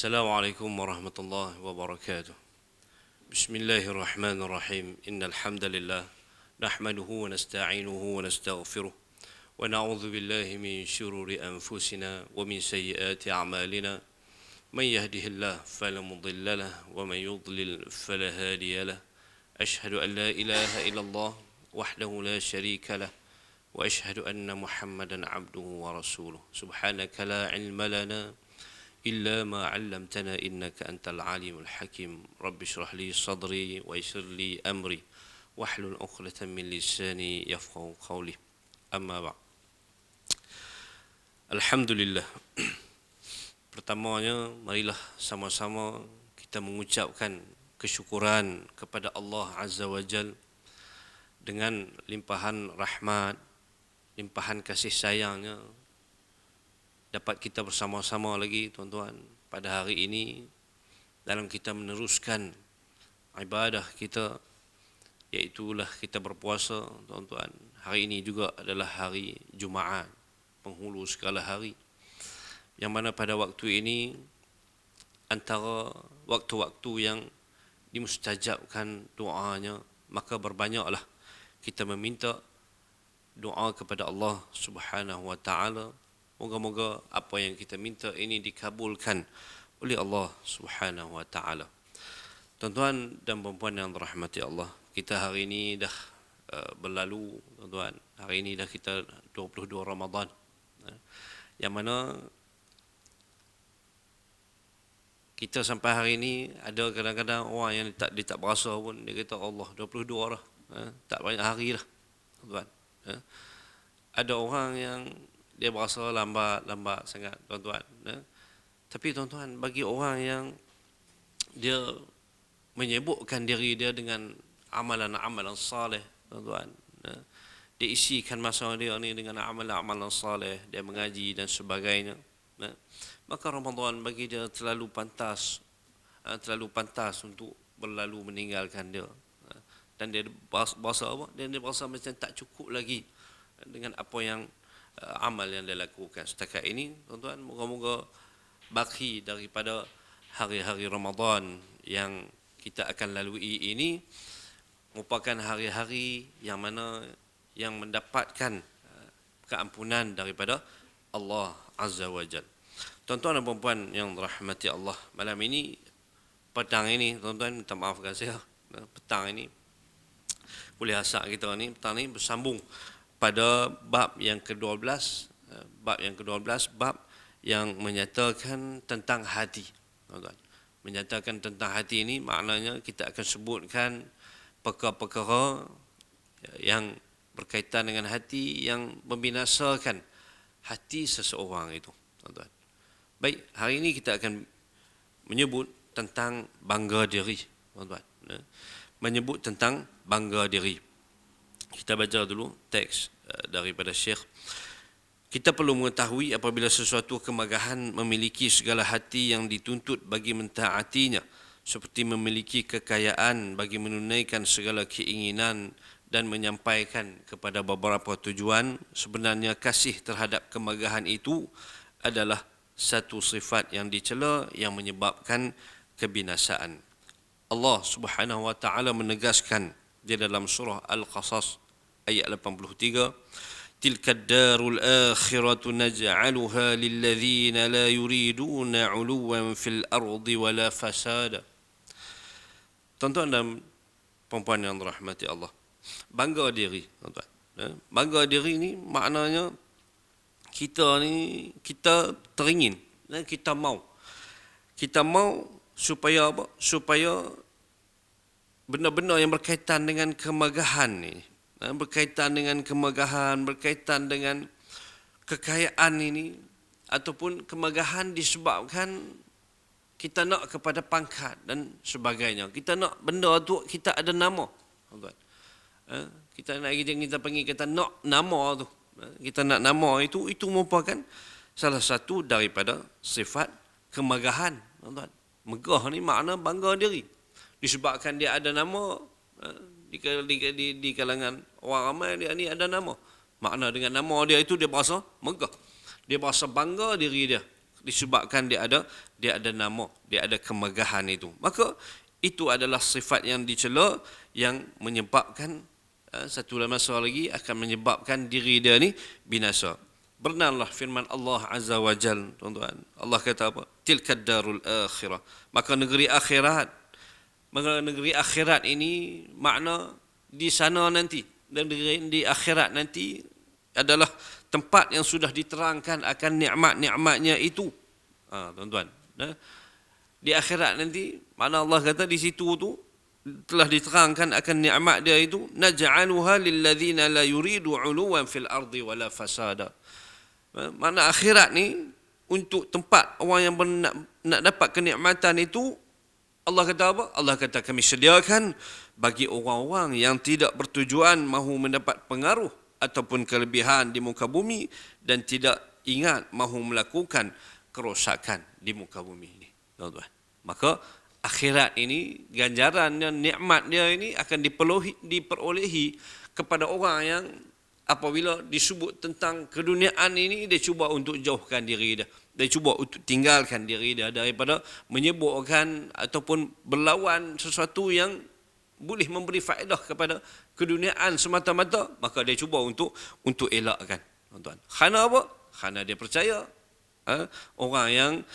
السلام عليكم ورحمة الله وبركاته. بسم الله الرحمن الرحيم. إن الحمد لله نحمده ونستعينه ونستغفره ونعوذ بالله من شرور أنفسنا ومن سيئات أعمالنا. من يهده الله فلا مضل له ومن يضلل فلا هادي له. أشهد أن لا إله إلا الله وحده لا شريك له وأشهد أن محمدا عبده ورسوله. سبحانك لا علم لنا إلا ما علمتنا إنك أنت العليم الحكيم. رب اشرح لي صدري ويسر لي أمري واحلل عقدة من لساني يفقهوا قولي. أما بعد. Alhamdulillah. Pertamanya, marilah sama-sama kita mengucapkan kesyukuran kepada Allah Azza wa Jal dengan limpahan rahmat, limpahan kasih sayangnya, dapat kita bersama-sama lagi tuan-tuan pada hari ini dalam kita meneruskan ibadah kita, iaitulah kita berpuasa tuan-tuan. Hari ini juga adalah hari Jumaat, penghulu segala hari, yang mana pada waktu ini antara waktu-waktu yang dimustajabkan doanya, maka berbanyaklah kita meminta doa kepada Allah Subhanahu wa taala. Moga-moga apa yang kita minta ini dikabulkan oleh Allah Subhanahu wa taala. Tuan-tuan dan puan-puan yang dirahmati Allah, kita hari ini dah berlalu tuan-tuan. Hari ini dah kita 22 Ramadan. Yang mana kita sampai hari ini ada kadang-kadang orang yang dia tak berasa pun, dia kata Allah 22 dah. Tak banyak hari dah tuan-tuan. Ada orang yang dia berasa lambat sangat tuan-tuan. Tapi tuan-tuan, bagi orang yang dia menyibukkan diri dia dengan amalan-amalan saleh tuan-tuan, dia isikan masa dia ni dengan amalan-amalan saleh, dia mengaji dan sebagainya, maka Ramadan bagi dia terlalu pantas untuk berlalu meninggalkan dia. Dan dia berasa apa? Dan dia berasa macam tak cukup lagi dengan apa yang amal yang dia lakukan setakat ini tuan-tuan. Moga-moga baki daripada hari-hari Ramadan yang kita akan lalui ini merupakan hari-hari yang mana yang mendapatkan keampunan daripada Allah Azza wa Jal. Tuan-tuan dan puan-puan yang dirahmati Allah, malam ini, petang ini tuan-tuan, minta maafkan saya, petang ini kuliah asar kita ni, petang ni bersambung pada bab yang ke-12, bab yang menyatakan tentang hati. Tuan-tuan, menyatakan tentang hati ini maknanya kita akan sebutkan perkara-perkara yang berkaitan dengan hati yang membinasakan hati seseorang itu, tuan-tuan. Baik, hari ini kita akan menyebut tentang bangga diri, tuan-tuan. Menyebut tentang bangga diri. Kita baca dulu teks daripada Syekh. Kita perlu mengetahui apabila sesuatu kemegahan memiliki segala hati yang dituntut bagi mentaatinya, seperti memiliki kekayaan bagi menunaikan segala keinginan dan menyampaikan kepada beberapa tujuan, sebenarnya kasih terhadap kemegahan itu adalah satu sifat yang dicela yang menyebabkan kebinasaan. Allah Subhanahu wa taala menegaskan di dalam surah Al-Qasas ayat 83, tilka ad-darul akhiratu naj'aluha lilladzina la yuriduna 'uluwan fil ardi wala fasada. Tuan-tuan dan puan-puan yang dirahmati Allah, bangga diri, tuan-tuan. Bangga diri ni maknanya kita teringin, kita mau supaya apa? Supaya benda-benda yang berkaitan dengan kemegahan ni, berkaitan dengan kemegahan, berkaitan dengan kekayaan ini, ataupun kemegahan disebabkan kita nak kepada pangkat dan sebagainya. Kita nak benda tu kita ada nama, tuan-tuan. Kita nak kita panggil kata nak nama tu. Kita nak nama itu merupakan salah satu daripada sifat kemegahan, tuan-tuan. Megah ni makna bangga diri. Disebabkan dia ada nama, di kalangan orang ramai dia ni ada nama. Makna dengan nama dia itu dia berasa megah. Dia berasa bangga diri dia disebabkan dia ada nama, dia ada kemegahan itu. Maka itu adalah sifat yang dicela yang menyebabkan satu masa lagi akan menyebabkan diri dia ni binasa. Benarlah firman Allah Azza wa Jal, tuan-tuan. Allah kata apa? Tilkad darul akhirah. Maka negeri akhirat. Maka negeri akhirat ini makna di sana nanti. Dan di akhirat nanti adalah tempat yang sudah diterangkan akan nikmat-nikmatnya itu. Tuan-tuan. Di akhirat nanti, mana Allah kata di situ tu telah diterangkan akan nikmat dia itu, naj'aluha lilladzina la yuridu 'uluwan fil ardi wala fasada. Mana akhirat ni untuk tempat orang yang nak dapat kenikmatan itu, Allah kata apa? Allah kata kami sediakan bagi orang-orang yang tidak bertujuan mahu mendapat pengaruh ataupun kelebihan di muka bumi dan tidak ingat mahu melakukan kerosakan di muka bumi ini. Tuan-tuan. Maka akhirat ini, ganjarannya, nikmat dia ini akan diperolehi kepada orang yang apabila disebut tentang keduniaan ini, dia cuba untuk jauhkan diri dia. Dia cuba untuk tinggalkan diri dia daripada menyebutkan ataupun berlawan sesuatu yang boleh memberi faedah kepada keduniaan semata-mata, maka dia cuba untuk elakkan. Tuan-tuan. Kerana apa? Kerana dia percaya orang yang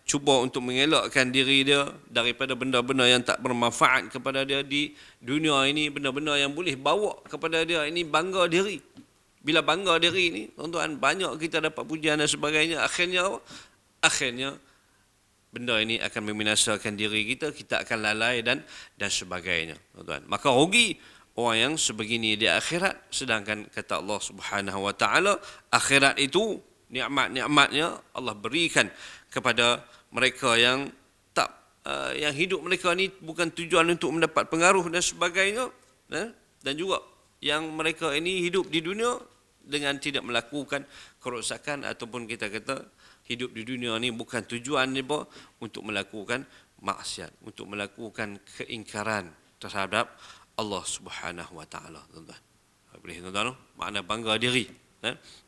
cuba untuk mengelakkan diri dia daripada benda-benda yang tak bermanfaat kepada dia di dunia ini, benda-benda yang boleh bawa kepada dia ini bangga diri. Bila bangga diri ini, tuan-tuan, banyak kita dapat pujian dan sebagainya, akhirnya benda ini akan membinasakan diri kita akan lalai dan sebagainya, tuan-tuan. Maka rugi orang yang sebegini di akhirat, sedangkan kata Allah Subhanahu wa taala, akhirat itu nikmat-nikmatnya Allah berikan kepada mereka yang yang hidup mereka ni bukan tujuan untuk mendapat pengaruh dan sebagainya, dan juga yang mereka ini hidup di dunia dengan tidak melakukan kerosakan, ataupun kita kata hidup di dunia ni bukan tujuan ni untuk melakukan maksiat, untuk melakukan keingkaran terhadap Allah Subhanahu wa taala, tuan-tuan. Boleh tuan-tuan, makna bangga diri.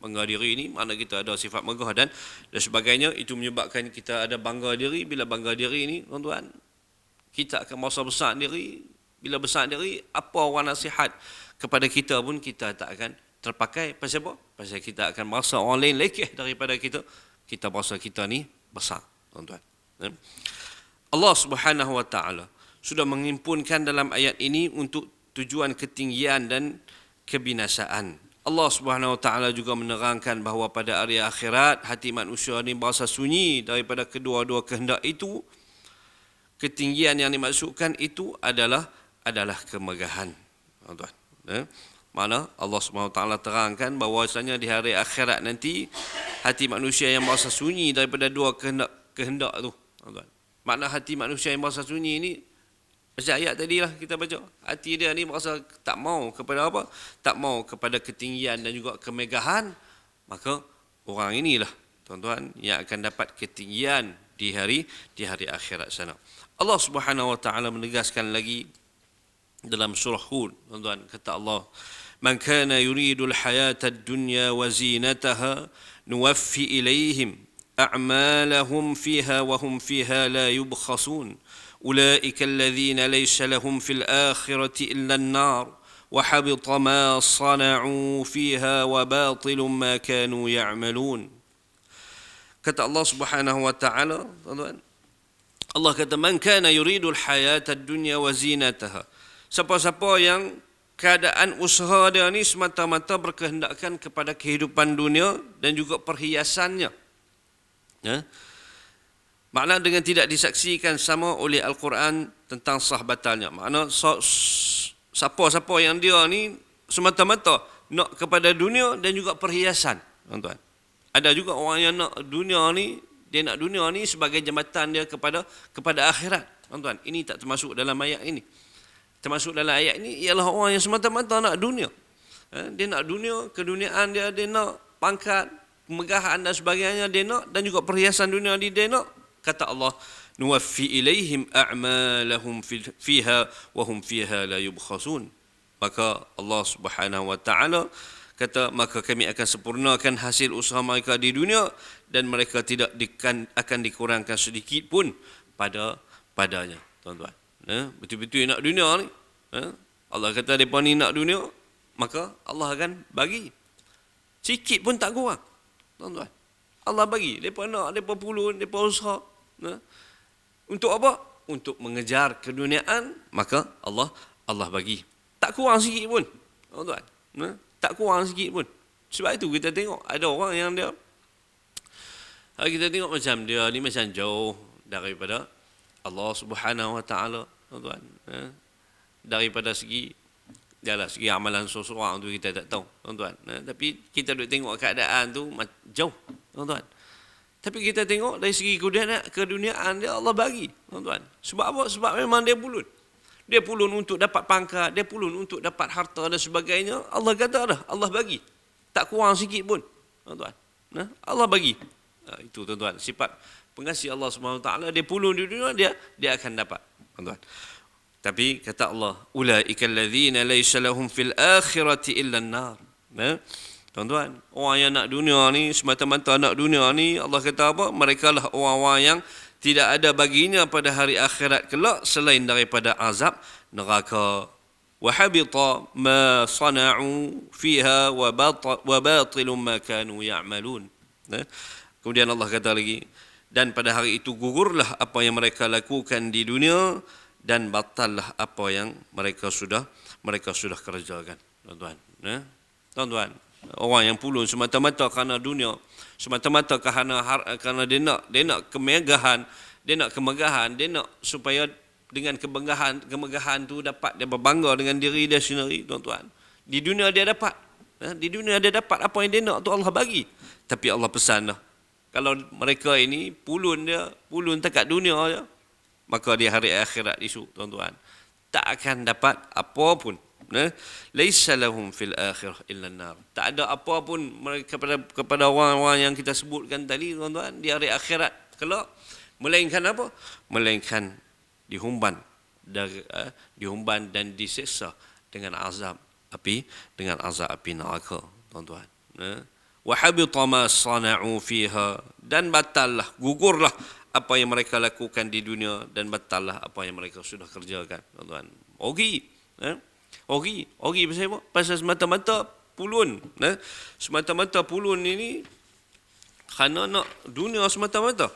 Bangga diri ini makna kita ada sifat megah dan sebagainya. Itu menyebabkan kita ada bangga diri. Bila bangga diri ini, tuan-tuan, kita akan merasa besar diri. Bila besar diri, apa orang nasihat kepada kita pun kita tak akan terpakai. Pasal apa? Pasal kita akan merasa orang lain lekeh daripada kita. Kita merasa kita ni besar, tuan-tuan. Allah Subhanahu wa taala sudah menghimpunkan dalam ayat ini untuk tujuan ketinggian dan kebinasaan. Allah Subhanahu wa taala juga menerangkan bahawa pada hari akhirat hati manusia ini berasa sunyi daripada kedua-dua kehendak itu. Ketinggian yang dimaksudkan itu adalah kemegahan. Tuan-tuan. Mana Allah Subhanahu wa taala terangkan bahawasanya di hari akhirat nanti hati manusia yang berasa sunyi daripada dua kehendak tu. Tuan-tuan. Makna hati manusia yang berasa sunyi ini, macam ayat tadi lah kita baca. Hati dia ni merasa tak mau kepada apa? Tak mau kepada ketinggian dan juga kemegahan. Maka orang inilah, tuan-tuan, yang akan dapat ketinggian di hari akhirat sana. Allah Subhanahu wa taala menegaskan lagi dalam surah Hud, tuan-tuan, kata Allah, "Man kana yuridul hayata ad-dunya wa zinataha nuwaffi ilaihim a'malahum fiha wa hum fiha la yubkhasun. أولئك الذين ليس لهم في الآخرة إلا النار وحبط ما صنعوا فيها وباطل ما كانوا يعملون." Kata Allah Subhanahu wa taala, tuan-tuan, Allah kata, "Man kana yuridul hayata ad-dunya wa zinataha." Siapa-siapa yang keadaan usaha dia ni semata-mata berkehendakkan kepada kehidupan dunia dan juga perhiasannya. Makna dengan tidak disaksikan sama oleh Al-Quran tentang sah batalnya. Makna siapa-siapa yang dia ni semata-mata nak kepada dunia dan juga perhiasan, tuan-tuan. Ada juga orang yang nak dunia ni, dia nak dunia ni sebagai jambatan dia kepada akhirat, tuan-tuan. Ini tak termasuk dalam ayat ini. Termasuk dalam ayat ini ialah orang yang semata-mata nak dunia. Dia nak dunia, keduniaan dia nak pangkat, kemegahan dan sebagainya dia nak, dan juga perhiasan dunia dia nak. Kata Allah, "Nuwaffi ilaihim a'malahum fiha wa hum fiha la yubkhasun." Maka Allah Subhanahu wa taala kata maka kami akan sempurnakan hasil usaha mereka di dunia dan mereka tidak akan dikurangkan sedikit pun padanya, tuan-tuan. Betul-betul nak dunia ni. Allah kata mereka ni nak dunia, maka Allah akan bagi. Sikit pun tak kurang, tuan-tuan. Allah bagi. Mereka nak, mereka pulun, mereka usaha. Untuk apa? Untuk mengejar keduniaan, maka Allah bagi. Tak kurang sikit pun, tuan-tuan. Tak kurang sikit pun. Sebab itu kita tengok ada orang yang dia, kita tengok macam dia ni macam jauh daripada Allah Subhanahu Wa Taala, tuan-tuan. Daripada segi amalan seseorang tu kita tak tahu, tuan-tuan. Tapi kita duk tengok keadaan tu jauh, tuan-tuan. Tapi kita tengok dari segi keduniaan dia Allah bagi, tuan-tuan. Sebab apa? Sebab memang dia pulun. Dia pulun untuk dapat pangkat, dia pulun untuk dapat harta dan sebagainya. Allah kata dah, Allah bagi. Tak kurang sikit pun, tuan-tuan. Allah bagi. Itu, tuan-tuan. Sifat pengasih Allah Subhanahu Wa Taala, dia pulun di dunia, dia akan dapat, tuan-tuan. Tapi kata Allah, ulaikal ladzina laysa lahum fil akhirati illa an-nar. Tuan-tuan, orang yang nak dunia ni, semata-mata nak dunia ni, Allah kata apa? Mereka lah orang-orang yang tidak ada baginya pada hari akhirat kelak selain daripada azab neraka. Wa habita ma sana'u fiha wa batilun ma kanu ya'malun. Kemudian Allah kata lagi, dan pada hari itu gugurlah apa yang mereka lakukan di dunia dan batallah apa yang mereka sudah kerjakan, tuan-tuan. Tuan-tuan, orang yang pulun semata-mata kerana dunia, semata-mata kerana dia nak kemegahan, dia nak supaya dengan kemegahan tu dapat dia berbangga dengan diri dia sendiri, tuan-tuan. Di dunia dia dapat apa yang dia nak tu Allah bagi. Tapi Allah pesan dah, kalau mereka ini pulun dekat dunia je, maka di hari akhirat esok, tuan-tuan, tak akan dapat apa pun. Laisa lahum fil akhirah illa an-nar. Tak ada apa pun mereka kepada orang-orang yang kita sebutkan tadi, tuan-tuan, di hari akhirat kelak, melainkan apa? Melainkan dihumban dan disiksa dengan azab api neraka, tuan-tuan. Wa habita ma sana'u fiha, dan batallah, gugurlah apa yang mereka lakukan di dunia dan batallah apa yang mereka sudah kerjakan, tuan-tuan. Ogi pasal apa? Pasal semata-mata pulun. Semata-mata pulun ini kerana nak dunia semata-mata.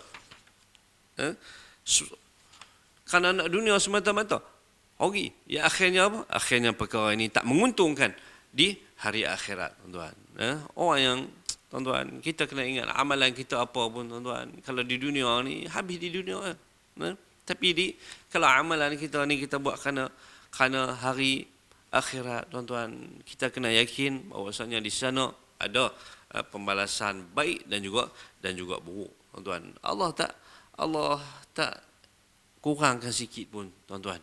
Kerana nak dunia semata-mata. Ogi. Ya akhirnya apa? Akhirnya perkara ini tak menguntungkan di hari akhirat, tuan-tuan. Orang yang, tuan-tuan, kita kena ingat amalan kita apa pun, tuan-tuan. Kalau di dunia ni, habis di dunia. Tapi kalau amalan kita ni kita buat kerana hari akhirat, tuan-tuan, kita kena yakin bahawasanya di sana ada pembalasan baik dan juga buruk, tuan-tuan. Allah tak kurangkan sikit pun, tuan-tuan.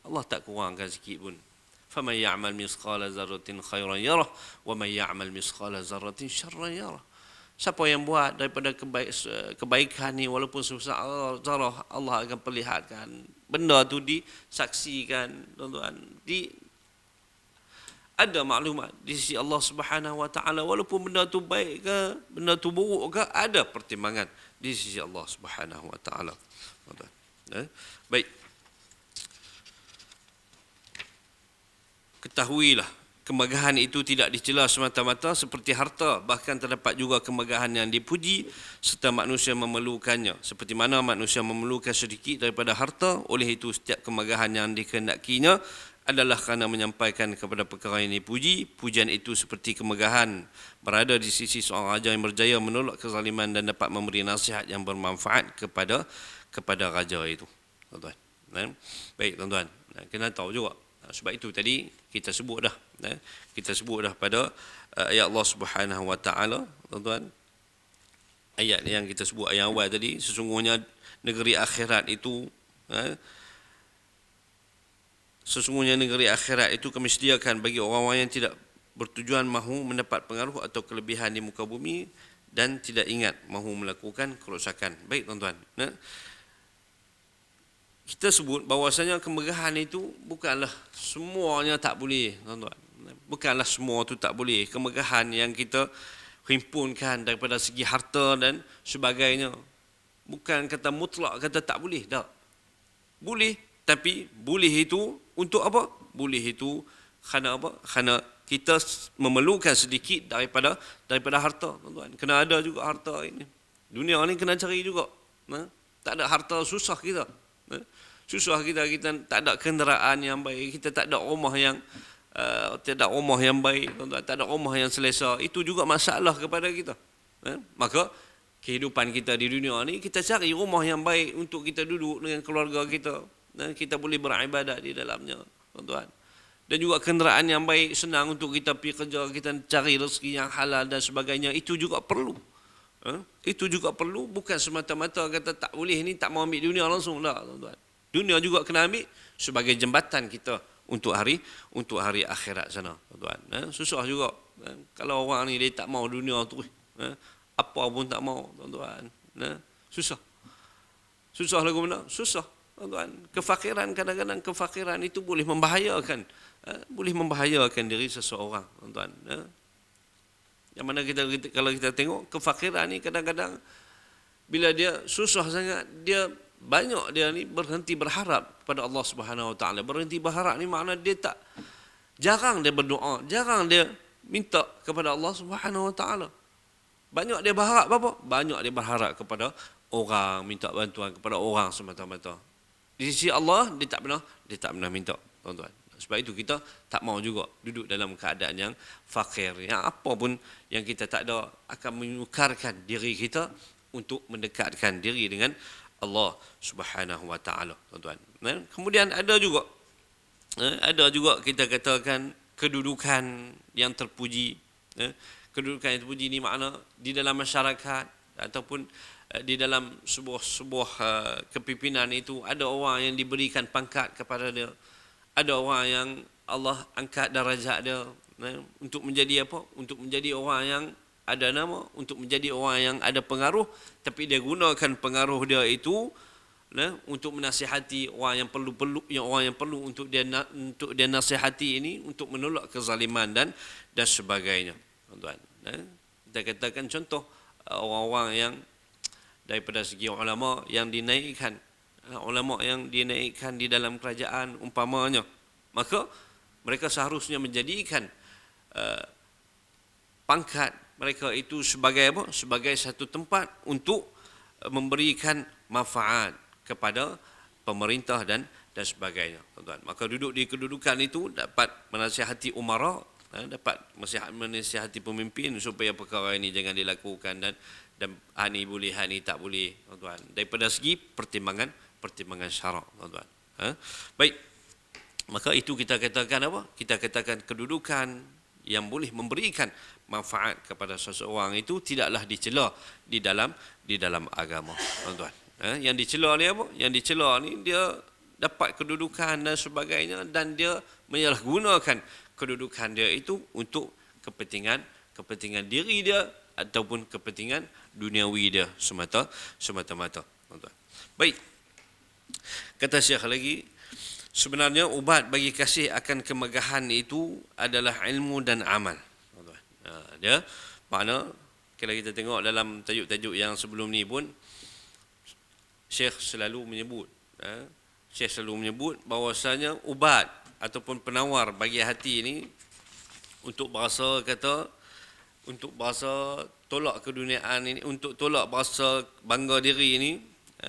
Allah tak kurangkan sikit pun. فَمَنْ يَعْمَلْ مِثْقَالَ ذَرَّةٍ خَيْرًا يَرَهُ وَمَنْ يَعْمَلْ مِثْقَالَ ذَرَّةٍ شَرًّا يَرَهُ. Siapa yang buat daripada kebaikan ni walaupun sebesar zarah, Allah akan perlihatkan benda tu, disaksikan, tuan-tuan. Ada maklumat di sisi Allah Subhanahu Wa Taala, walaupun benda tu baik ke, benda tu buruk ke, ada pertimbangan di sisi Allah Subhanahu Wa Taala, tuan-tuan. Baik. Ketahuilah, kemegahan itu tidak dicela semata-mata seperti harta, bahkan terdapat juga kemegahan yang dipuji serta manusia memerlukannya. Seperti mana manusia memerlukan sedikit daripada harta, oleh itu setiap kemegahan yang dikehendakinya adalah kerana menyampaikan kepada perkara yang dipuji. Pujian itu seperti kemegahan berada di sisi seorang raja yang berjaya menolak kezaliman dan dapat memberi nasihat yang bermanfaat kepada raja itu, tuan-tuan. Baik, tuan-tuan, kena tahu juga. Sebab itu tadi kita sebut dah pada ayat Allah Subhanahu Wa Taala, tuan-tuan. Ayat yang kita sebut ayat awal tadi, sesungguhnya negeri akhirat itu kami sediakan bagi orang-orang yang tidak bertujuan mahu mendapat pengaruh atau kelebihan di muka bumi dan tidak ingat mahu melakukan kerosakan. Baik, tuan-tuan. Kita sebut bahawasanya kemegahan itu bukanlah semuanya tak boleh, tuan-tuan. Bukanlah semua tu tak boleh. Kemegahan yang kita himpunkan daripada segi harta dan sebagainya, bukan kata mutlak kata tak boleh, tak. Boleh, tapi boleh itu untuk apa? Boleh itu kerana apa? Kerana kita memerlukan sedikit daripada harta, tuan-tuan. Kena ada juga harta ini. Dunia ni kena cari juga. Tak ada harta susah kita. Susah kita tak ada kenderaan yang baik, kita tak ada rumah yang tidak rumah yang baik, tak ada rumah yang selesa. Itu juga masalah kepada kita. Maka kehidupan kita di dunia ni, kita cari rumah yang baik untuk kita duduk dengan keluarga kita, kita boleh beribadat di dalamnya, tuan-tuan. Dan juga kenderaan yang baik, senang untuk kita pergi kerja, kita cari rezeki yang halal dan sebagainya. Itu juga perlu. Itu juga perlu, bukan semata-mata kata tak boleh ni, tak mau ambil dunia langsung, tak, tuan-tuan. Dunia juga kena ambil sebagai jembatan kita untuk hari akhirat sana, tuan-tuan. Susah juga. Kalau orang ni dia tak mau dunia tu, apa pun tak mau, tuan-tuan. Susah. Susah lagu mana? Susah, tuan-tuan. Kefakiran, kadang-kadang kefakiran itu boleh membahayakan diri seseorang, tuan-tuan. Yang mana kalau kita tengok kefakiran ni, kadang-kadang bila dia susah sangat, dia ni berhenti berharap pada Allah Subhanahu Wa Taala. Berhenti berharap ni makna dia jarang dia berdoa, jarang dia minta kepada Allah Subhanahu Wa Taala. Banyak dia berharap apa? Banyak dia berharap kepada orang, minta bantuan kepada orang semata-mata. Di sisi Allah dia tak pernah minta, tuan-tuan. Sebab itu kita tak mau juga duduk dalam keadaan yang fakir. Yang apa pun yang kita tak ada akan menyukarkan diri kita untuk mendekatkan diri dengan Allah Subhanahu Wa Taala, tuan-tuan. Kemudian ada juga kita katakan kedudukan yang terpuji. Kedudukan yang terpuji ni makna di dalam masyarakat ataupun di dalam sebuah kepimpinan itu, ada orang yang diberikan pangkat kepada dia, ada orang yang Allah angkat darjat dia untuk menjadi apa? Untuk menjadi orang yang ada nama, untuk menjadi orang yang ada pengaruh, tapi dia gunakan pengaruh dia itu untuk menasihati orang yang perlu untuk dia nasihati ini, untuk menolak kezaliman dan sebagainya, tuan-tuan. Kita katakan contoh orang-orang yang daripada segi ulama yang dinaikkan di dalam kerajaan umpamanya, maka mereka seharusnya menjadikan pangkat mereka itu sebagai apa? Sebagai satu tempat untuk memberikan manfaat kepada pemerintah dan sebagainya, tuan-tuan. Maka duduk di kedudukan itu dapat menasihati umara, dapat menasihati pemimpin supaya perkara ini jangan dilakukan, dan ni boleh, ni tak boleh, tuan-tuan. Daripada segi pertimbangan syarak, tuan-tuan. Baik. Maka itu kita katakan apa? Kita katakan kedudukan yang boleh memberikan manfaat kepada seseorang itu tidaklah dicela di dalam agama, tuan-tuan. Yang dicela ni apa? Yang dicela ni dia dapat kedudukan dan sebagainya, dan dia menyalahgunakan kedudukan dia itu untuk kepentingan diri dia ataupun kepentingan duniawi dia semata-mata, tuan-tuan. Baik. Kata Syekh lagi, sebenarnya ubat bagi kasih akan kemegahan itu adalah ilmu dan amal. Dia makna kalau kita tengok dalam tajuk-tajuk yang sebelum ni pun, Syekh selalu menyebut bahawasanya ubat ataupun penawar bagi hati ini untuk bahasa tolak keduniaan ini, untuk tolak bahasa bangga diri ini,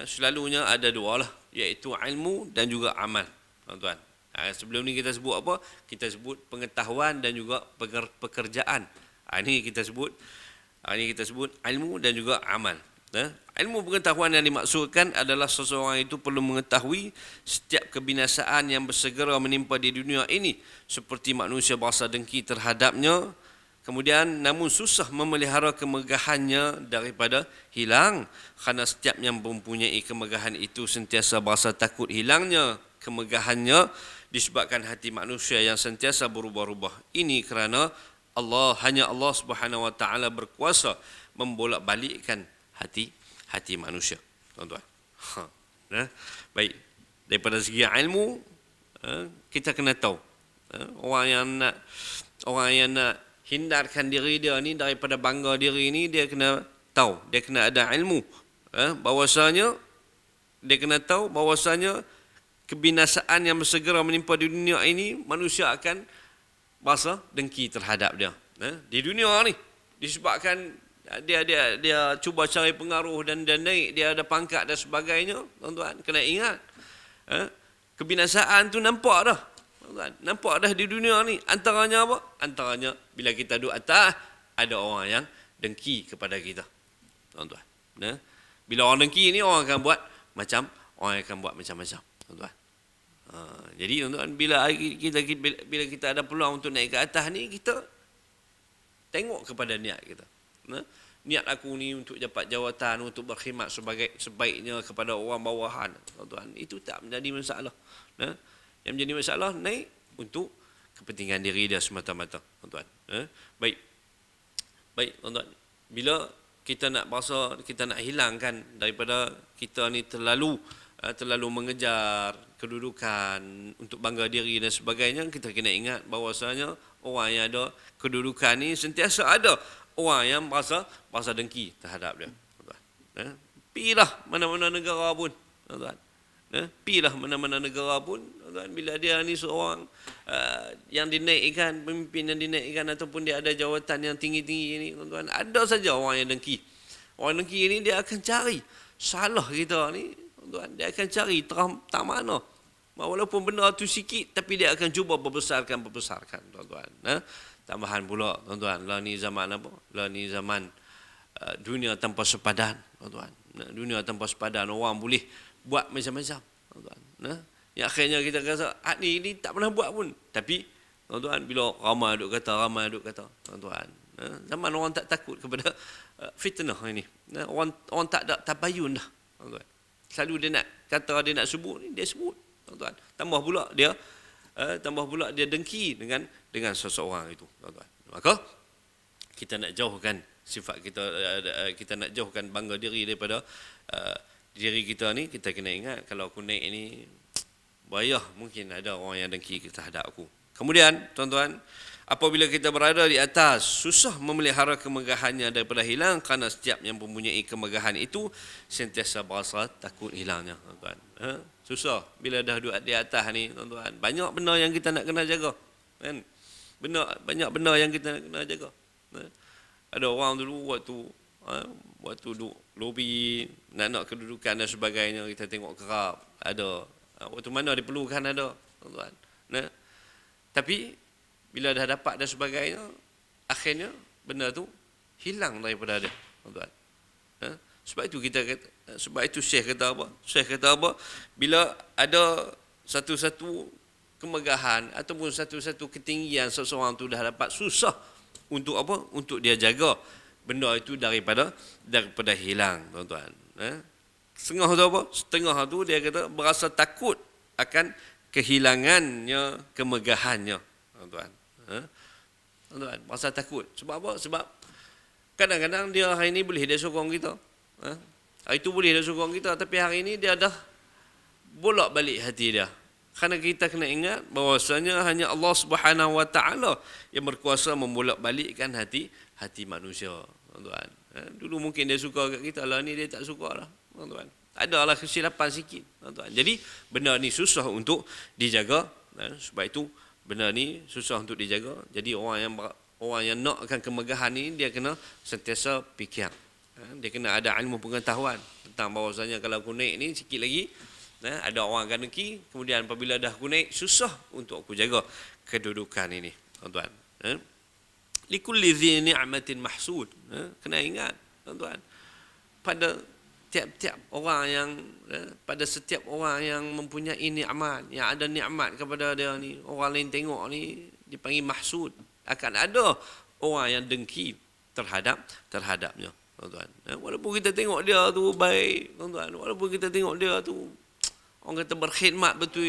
selalunya ada dua lah, iaitu ilmu dan juga amal, tuan-tuan. Sebelum ni kita sebut apa? Kita sebut pengetahuan dan juga pekerjaan. Ini kita sebut ilmu dan juga amal. Ilmu pengetahuan yang dimaksudkan adalah seseorang itu perlu mengetahui setiap kebinasaan yang bersegera menimpa di dunia ini, seperti manusia berasa dengki terhadapnya, kemudian namun susah memelihara kemegahannya daripada hilang, kerana setiap yang mempunyai kemegahan itu sentiasa berasa takut hilangnya kemegahannya, disebabkan hati manusia yang sentiasa berubah-ubah. Ini kerana hanya Allah Subhanahu Wa Taala berkuasa membolak-balikkan hati manusia, tuan-tuan. Baik, daripada segi ilmu kita kena tahu, orang yang nak Orang yang nak hindarkan diri dia ni daripada bangga diri ni, dia kena tahu, dia kena ada ilmu, bahwasanya dia kena tahu bahwasanya kebinasaan yang bersegera menimpa di dunia ini, manusia akan rasa dengki terhadap dia. Di dunia ni disebabkan dia cuba cari pengaruh dan dia naik, dia ada pangkat dan sebagainya. Tuan-tuan kena ingat, kebinasaan tu nampak dah. Tuan-tuan, nampak dah di dunia ni. Antaranya apa? Antaranya bila kita duduk atas, ada orang yang dengki kepada kita. Tuan-tuan, bila orang dengki ni, orang akan buat macam-macam. Tuan-tuan. Jadi tuan-tuan, bila kita ada peluang untuk naik ke atas ni, kita tengok kepada niat kita. Niat aku ni untuk dapat jawatan, untuk berkhidmat sebaiknya kepada orang bawahan. Tuan-tuan, itu tak menjadi masalah. Yang menjadi masalah naik untuk kepentingan diri dia semata-mata. Tuan-tuan. Baik tuan-tuan. Bila kita nak hilangkan daripada kita ni terlalu mengejar kedudukan untuk bangga diri dan sebagainya, kita kena ingat bahawasanya orang yang ada kedudukan ni sentiasa ada orang yang merasa dengki terhadap dia. Pilah mana-mana negara pun, tuan-tuan. Pilah mana-mana negara pun, tuan-tuan, bila dia ni seorang yang dinaikkan, pemimpin yang dinaikkan ataupun dia ada jawatan yang tinggi-tinggi ni, tuan-tuan, ada saja orang yang dengki. Orang dengki ni dia akan cari salah kita ni, tuan-tuan, dia akan cari tak mana. Walaupun benda tu sikit, tapi dia akan cuba membesarkan, tuan-tuan. Tambahan pula, tuan-tuan, lah ni zaman apa? Lah ni zaman dunia tanpa sepadan, tuan-tuan. Dunia tanpa sepadan, orang boleh buat macam-macam, tuan-tuan. Yang akhirnya kita rasa, ni tak pernah buat pun. Tapi, tuan-tuan, bila ramai duk kata, tuan-tuan. Zaman orang tak takut kepada fitnah ini. Orang tak ada tabayun dah, tuan-tuan. Selalu dia nak kata, dia nak sebut, dia sebut, tuan-tuan. Tambah pula dia dengki dengan seseorang itu, tuan-tuan. Maka kita nak jauhkan sifat kita nak jauhkan bangga diri daripada diri kita ni. Kita kena ingat, kalau aku naik ni bahaya, mungkin ada orang yang dengki terhadap aku. Kemudian tuan-tuan, apabila kita berada di atas, susah memelihara kemegahannya daripada hilang, kerana setiap yang mempunyai kemegahan itu sentiasa berasa takut hilangnya, tuan-tuan. Susah bila dah duduk di atas ni, tuan-tuan. Banyak benda yang kita nak kena jaga, kan? Banyak benda yang kita nak kena jaga. Ada orang dulu waktu duduk lobi, nak kedudukan dan sebagainya, kita tengok kerap ada. Waktu mana diperlukan ada, tuan-tuan. Tapi bila dah dapat dan sebagainya, akhirnya benda tu hilang daripada dia, tuan-tuan. Sebab itu Syekh kata apa? Bila ada satu-satu kemegahan ataupun satu-satu ketinggian seseorang tu dah dapat, susah untuk apa? Untuk dia jaga benda itu daripada hilang, tuan-tuan. Setengah tu dia kata berasa takut akan kehilangannya kemegahannya, tuan-tuan. Tuan-tuan, berasa takut. Sebab apa? Sebab kadang-kadang dia hari ini boleh dia sokong kita. Hari itu boleh dia sokong kita, tapi hari ini dia dah bolak balik hati dia. Kerana kita kena ingat bahawasanya hanya Allah Subhanahu Wa Taala yang berkuasa membolak balikkan hati manusia, tuan-tuan. Dulu mungkin dia suka kat kita, lah ni dia tak suka lah, tuan-tuan. Adalah kesilapan sikit, tuan-tuan. Jadi benda ni susah untuk dijaga. Sebab itu benda ni susah untuk dijaga. Jadi orang yang nakkan kemegahan ni, dia kena sentiasa fikir. Dia kena ada ilmu pengetahuan tentang bahawasanya kalau aku naik ni sikit lagi, ada orang akan dengki. Kemudian apabila dah aku naik, susah untuk aku jaga kedudukan ini, tuan-tuan. Likulli dhi ni'matin mahsud. Kena ingat, tuan-tuan, pada setiap orang yang mempunyai nikmat, yang ada nikmat kepada dia ni, orang lain tengok ni dipanggil mahsud. Akan ada orang yang dengki terhadapnya, tuan-tuan. Walaupun kita tengok dia tu baik, tuan-tuan, walaupun kita tengok dia tu orang kata berkhidmat betul,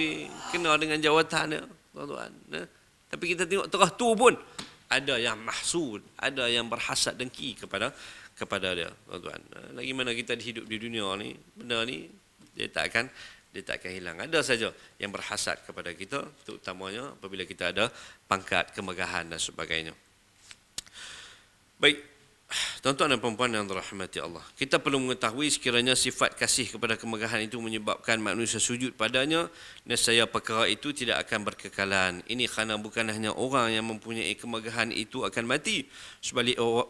kena dengan jawatan dia, tuan-tuan. Tapi kita tengok terah tu pun ada yang mahsud, ada yang berhasad dengki kepada dia, tuan-tuan. Lagi mana kita hidup di dunia ni, benda ni dia tak dia tak akan hilang. Ada saja yang berhasad kepada kita, terutamanya apabila kita ada pangkat, kemegahan dan sebagainya. Baik, tuan-tuan dan puan-puan yang dirahmati Allah, kita perlu mengetahui sekiranya sifat kasih kepada kemegahan itu menyebabkan manusia sujud padanya, nescaya perkara itu tidak akan berkekalan. Ini kerana bukan hanya orang yang mempunyai kemegahan itu akan mati,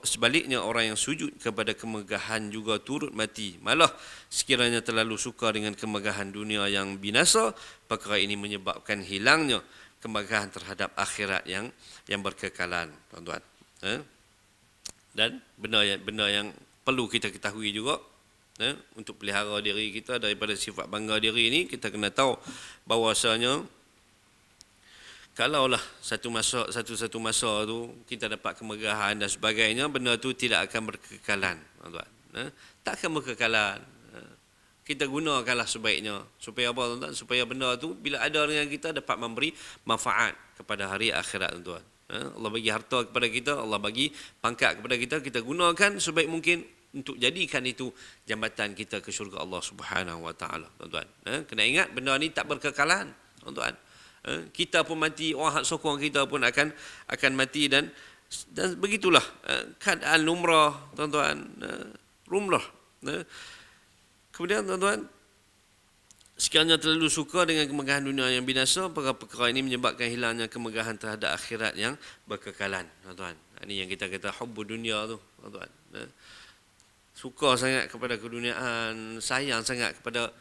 sebaliknya orang yang sujud kepada kemegahan juga turut mati. Malah sekiranya terlalu suka dengan kemegahan dunia yang binasa, perkara ini menyebabkan hilangnya kemegahan terhadap akhirat yang berkekalan, tuan-tuan. Dan benda yang perlu kita ketahui juga, untuk pelihara diri kita daripada sifat bangga diri ini, kita kena tahu bahawasanya kalaulah satu masa tu kita dapat kemegahan dan sebagainya, benda tu tidak akan berkekalan, tuan-tuan. Tak akan berkekalan. Kita gunakanlah sebaiknya. Supaya apa, tuan-tuan? Supaya benda tu bila ada dengan kita dapat memberi manfaat kepada hari akhirat, tuan-tuan. Allah bagi harta kepada kita, Allah bagi pangkat kepada kita, kita gunakan sebaik mungkin untuk jadikan itu jambatan kita ke syurga Allah Subhanahu wa taala, tuan-tuan. Kena ingat benda ni tak berkekalan, tuan-tuan. Kita pun mati, orang hak sokong kita pun akan mati, dan begitulah keadaan lumrah, tuan-tuan. Lumrah. Kemudian, tuan-tuan, sekiranya terlalu suka dengan kemegahan dunia yang binasa, perkara ini menyebabkan hilangnya kemegahan terhadap akhirat yang berkekalan, tuan-tuan. Ini yang kita kata hubbu dunia tu, tuan-tuan. Suka sangat kepada keduniaan, sayang sangat kepada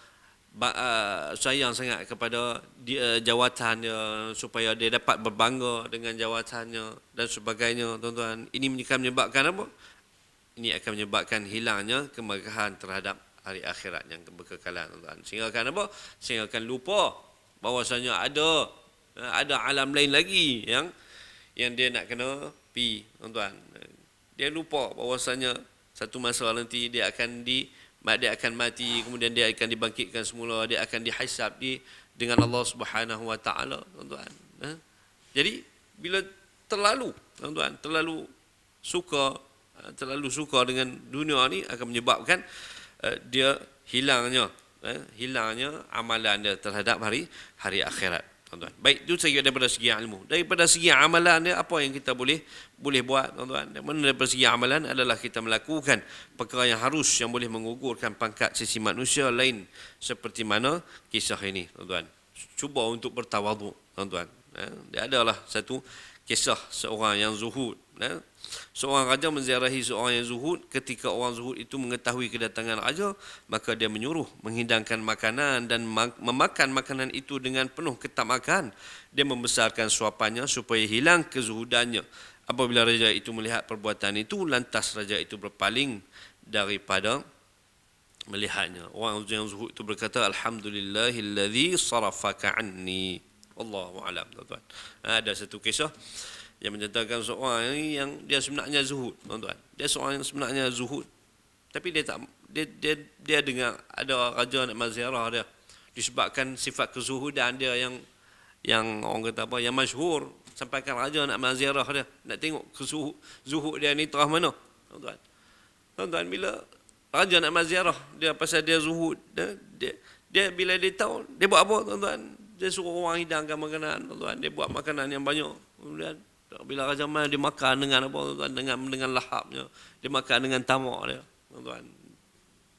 jawatannya, supaya dia dapat berbangga dengan jawatannya dan sebagainya, tuan-tuan. Ini akan menyebabkan apa? Ini akan menyebabkan hilangnya kemegahan terhadap hari akhirat yang berkekalan, tuan-tuan. Sehingga akan apa? Sehingga akan lupa bahawasanya ada alam lain lagi yang dia nak kena pi, tuan-tuan. Dia lupa bahawasanya satu masa nanti dia akan mati, kemudian dia akan dibangkitkan semula, dia akan dihisab dengan Allah Subhanahu wa taala, tuan-tuan. Jadi bila terlalu suka dengan dunia ni, akan menyebabkan dia hilangnya amalan dia terhadap hari akhirat, tuan-tuan. Baik, itu segi daripada segi ilmu. Daripada segi amalan dia, apa yang kita boleh buat, tuan-tuan? Daripada segi amalan adalah kita melakukan perkara yang boleh mengugurkan pangkat sisi manusia lain, seperti mana kisah ini, tuan-tuan. Cuba untuk bertawaduk, tuan-tuan. Dia adalah satu kisah seorang yang zuhud. Seorang raja menziarahi seorang yang zuhud. Ketika orang zuhud itu mengetahui kedatangan raja, maka dia menyuruh menghidangkan makanan dan memakan makanan itu dengan penuh ketamakan. Dia membesarkan suapannya supaya hilang kezuhudannya. Apabila raja itu melihat perbuatan itu, lantas raja itu berpaling daripada melihatnya. Orang yang zuhud itu berkata, Alhamdulillahillazi sarafaka anni. Allahu a'lam, tuan-tuan. Ada satu kisah yang menceritakan seorang yang dia sebenarnya zuhud, tuan-tuan. Dia seorang yang sebenarnya zuhud, tapi dia dengar ada raja nak maziarah dia, disebabkan sifat kezuhudan dia yang orang kata apa, yang masyhur, sampaikan raja nak maziarah dia, nak tengok zuhud dia ni terah mana, tuan-tuan. Tuan-tuan, bila raja nak maziarah dia pasal dia zuhud, dia bila dia tahu, dia buat apa, tuan-tuan? Dia suruh orang hidangkan makanan, tuan-tuan. Dia buat makanan yang banyak. Kemudian bila raja mai, dia makan dengan apa, tuan-tuan? Dengan lahapnya. Dia makan dengan tamak dia, tuan-tuan.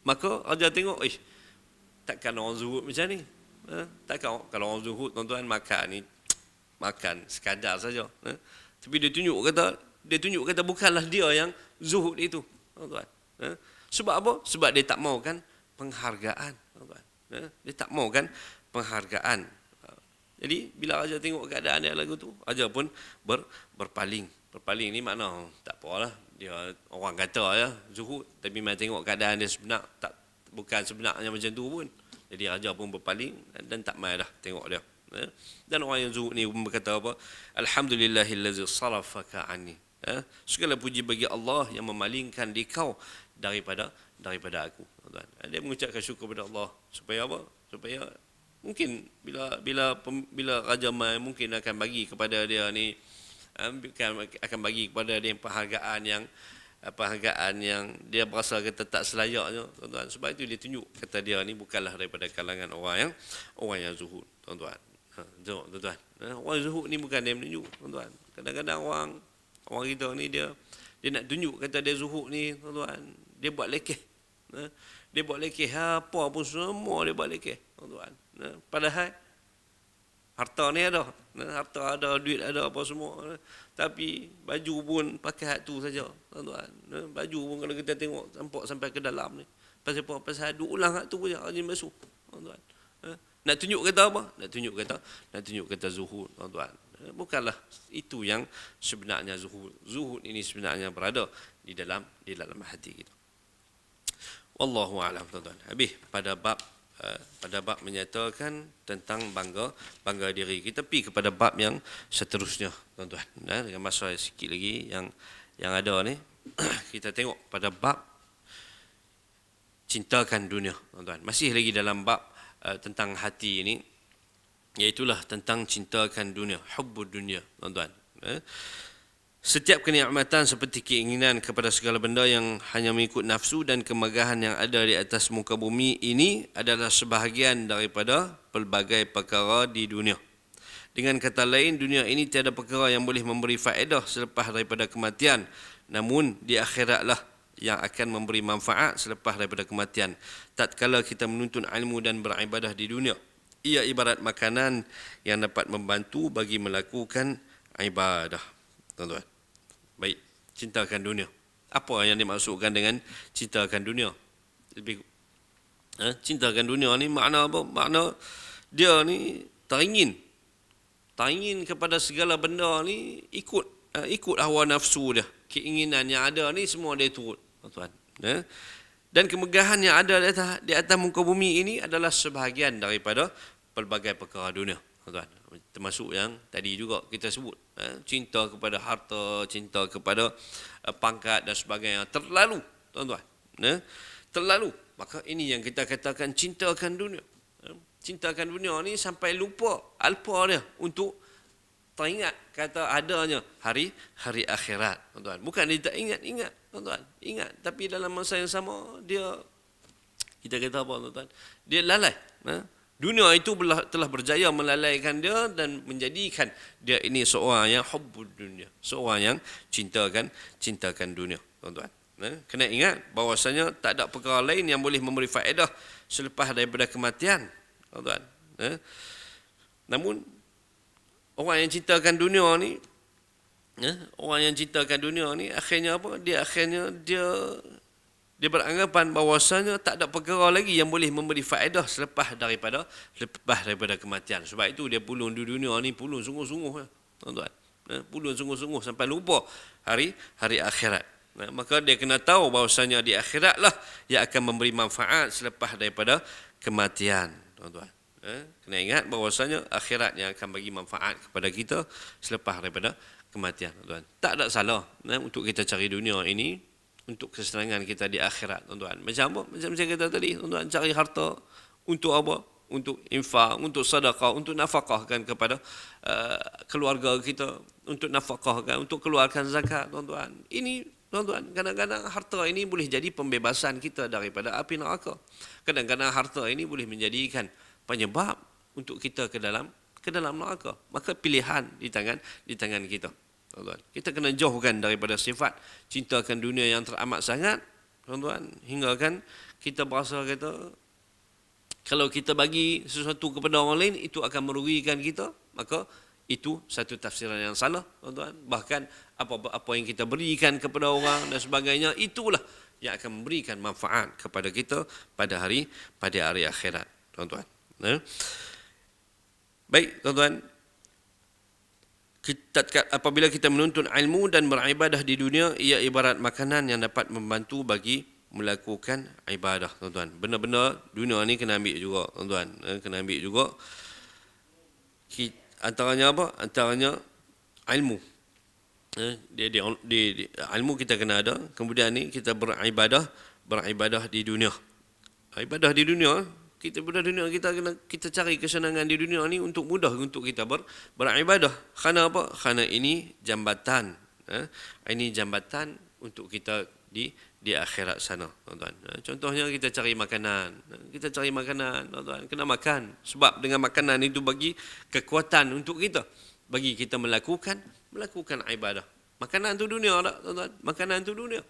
Maka raja tengok, takkan orang zuhud macam ni. Takkan kalau orang zuhud, tuan-tuan, makan sekadar saja. Tapi dia tunjuk kata bukanlah dia yang zuhud itu, tuan-tuan. Sebab apa? Sebab dia tak mau kan penghargaan, tuan-tuan. Dia tak mau kan penghargaan. Jadi bila raja tengok keadaan dia lagu tu, raja pun berpaling. Berpaling ni makna tak apalah, dia orang kata ya zuhud, tapi mai tengok keadaan dia sebenar, bukan sebenarnya macam tu pun. Jadi raja pun berpaling dan tak mai dah tengok dia. Dan orang yang zuhud ni pun berkata apa? Alhamdulillahillazi sarafaka anni. Segala puji bagi Allah yang memalingkan dikau daripada aku, tuan. Dia mengucapkan syukur kepada Allah supaya apa? Supaya mungkin bila raja mai, mungkin akan bagi kepada dia ni, akan bagi kepada dia penghargaan yang perhargaan yang dia berasa kata tak selayaknya, tuan-tuan. Sebab itu dia tunjuk kata dia ni bukanlah daripada kalangan orang yang zuhud, tuan-tuan. Tengok tuan-tuan. Orang zuhud ni bukan dia menunjuk, tuan-tuan. Kadang-kadang orang kita ni dia nak tunjuk kata dia zuhud ni, tuan-tuan. Dia buat lekeh. Dia buat lekeh apa pun semua dia buat lekeh, tuan-tuan. Padahal harta ni ada, harta ada, duit ada apa semua. Tapi baju pun pakai hak tu saja, tuan-tuan. Baju pun kalau kita tengok nampak sampai ke dalam ni. Pasal apa? Pasal duk ulang hak tu je, rajin basuh, tuan-tuan. Nak tunjuk kata apa? Nak tunjuk kata zuhud, tuan-tuan. Bukanlah itu yang sebenarnya zuhud. Zuhud ini sebenarnya berada di dalam hati kita. Wallahu a'lam, tuan-tuan. Habis pada bab menyatakan tentang bangga diri. Kita pergi kepada bab yang seterusnya, tuan-tuan. Dengan masa sikit lagi yang ada ni, kita tengok pada bab cintakan dunia, tuan-tuan. Masih lagi dalam bab tentang hati ini, iaitulah tentang cintakan dunia, hubbud dunia, tuan-tuan. Setiap kenikmatan seperti keinginan kepada segala benda yang hanya mengikut nafsu dan kemegahan yang ada di atas muka bumi ini adalah sebahagian daripada pelbagai perkara di dunia. Dengan kata lain, dunia ini tiada perkara yang boleh memberi faedah selepas daripada kematian. Namun di akhiratlah yang akan memberi manfaat selepas daripada kematian. Tatkala kita menuntut ilmu dan beribadah di dunia, ia ibarat makanan yang dapat membantu bagi melakukan ibadah, tuan-tuan. Baik, cintakan dunia. Apa yang dimaksudkan dengan cintakan dunia? Cintakan dunia ni makna apa? Makna dia ni teringin kepada segala benda ni ikut hawa nafsu dia. Keinginan yang ada ni semua dia turut, tuan-tuan. Dan kemegahan yang ada di atas muka bumi ini adalah sebahagian daripada pelbagai perkara dunia, tuan-tuan. Termasuk yang tadi juga kita sebut, cinta kepada harta, cinta kepada pangkat dan sebagainya. Terlalu, tuan-tuan. Terlalu. Maka ini yang kita katakan cintakan dunia. Cintakan dunia ni sampai lupa alpa dia untuk teringat kata adanya hari akhirat, tuan-tuan. Bukan dia tak ingat, tuan-tuan. Ingat, tapi dalam masa yang sama kita kata apa, tuan-tuan? Dia lalai. Dunia itu telah berjaya melalaikan dia dan menjadikan dia ini seorang yang hubbud dunia, seorang yang cintakan dunia, tuan-tuan. Kena ingat bahawasanya tak ada perkara lain yang boleh memberi faedah selepas daripada kematian, tuan-tuan. Namun orang yang cintakan dunia ni, akhirnya apa? Dia beranggapan bahawasanya tak ada perkara lagi yang boleh memberi faedah selepas daripada kematian. Sebab itu dia pulun di dunia ni, pulun sungguh-sungguh, tuan-tuan. Pulun sungguh-sungguh sampai lupa hari akhirat. Maka dia kena tahu bahawasanya di akhirat lah yang akan memberi manfaat selepas daripada kematian, tuan-tuan. Kena ingat bahawasanya akhirat yang akan bagi manfaat kepada kita selepas daripada kematian, tuan-tuan. Tak ada salah untuk kita cari dunia ini untuk kesenangan kita di akhirat, tuan-tuan. Macam apa? Macam kita tadi, tuan-tuan, cari harta untuk apa? Untuk infak, untuk sedekah, untuk nafkahkan kepada keluarga kita, untuk nafkahkan, untuk keluarkan zakat, tuan-tuan. Ini, tuan-tuan, kadang-kadang harta ini boleh jadi pembebasan kita daripada api neraka. Kadang-kadang harta ini boleh menjadikan penyebab untuk kita ke dalam neraka. Maka pilihan di tangan kita, tuan-tuan. Kita kena jauhkan daripada sifat cintakan dunia yang teramat sangat, tuan-tuan, hingga kan kita berasa kata kalau kita bagi sesuatu kepada orang lain itu akan merugikan kita, maka itu satu tafsiran yang salah, tuan-tuan. Bahkan apa yang kita berikan kepada orang dan sebagainya, itulah yang akan memberikan manfaat kepada kita pada hari akhirat, tuan-tuan. Baik, tuan-tuan. Apabila kita menuntut ilmu dan beribadah di dunia, ia ibarat makanan yang dapat membantu bagi melakukan ibadah, tuan-tuan. Benda-benda dunia ni kena ambil juga, tuan-tuan. Kena ambil juga. Antaranya apa? Antaranya ilmu. Ilmu kita kena ada. Kemudian ni kita beribadah di dunia. Ibadah di dunia, kita cari kesenangan di dunia ni untuk mudah untuk kita beribadah. Kerana apa? Kerana ini jambatan. Ini jambatan untuk kita di akhirat sana, tuan-tuan. Contohnya kita cari makanan. Kita cari makanan, tuan-tuan. Kena makan. Sebab dengan makanan itu bagi kekuatan untuk kita. Bagi kita melakukan ibadah. Makanan tu dunia tak, tuan-tuan? Makanan tu dunia.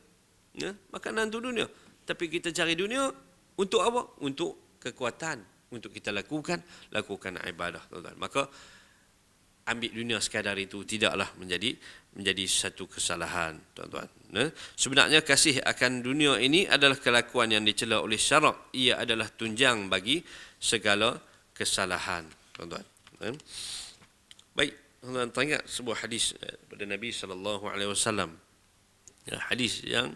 Ya? Makanan tu dunia. Tapi kita cari dunia untuk apa? Untuk kekuatan. Untuk kita lakukan ibadah, tuan-tuan. Maka ambil dunia sekadar itu tidaklah menjadi satu kesalahan, tuan-tuan. Sebenarnya kasih akan dunia ini adalah kelakuan yang dicela oleh syarak. Ia adalah tunjang bagi segala kesalahan, tuan-tuan. Baik, tuan-tuan, teringat sebuah hadis daripada Nabi SAW. Hadis yang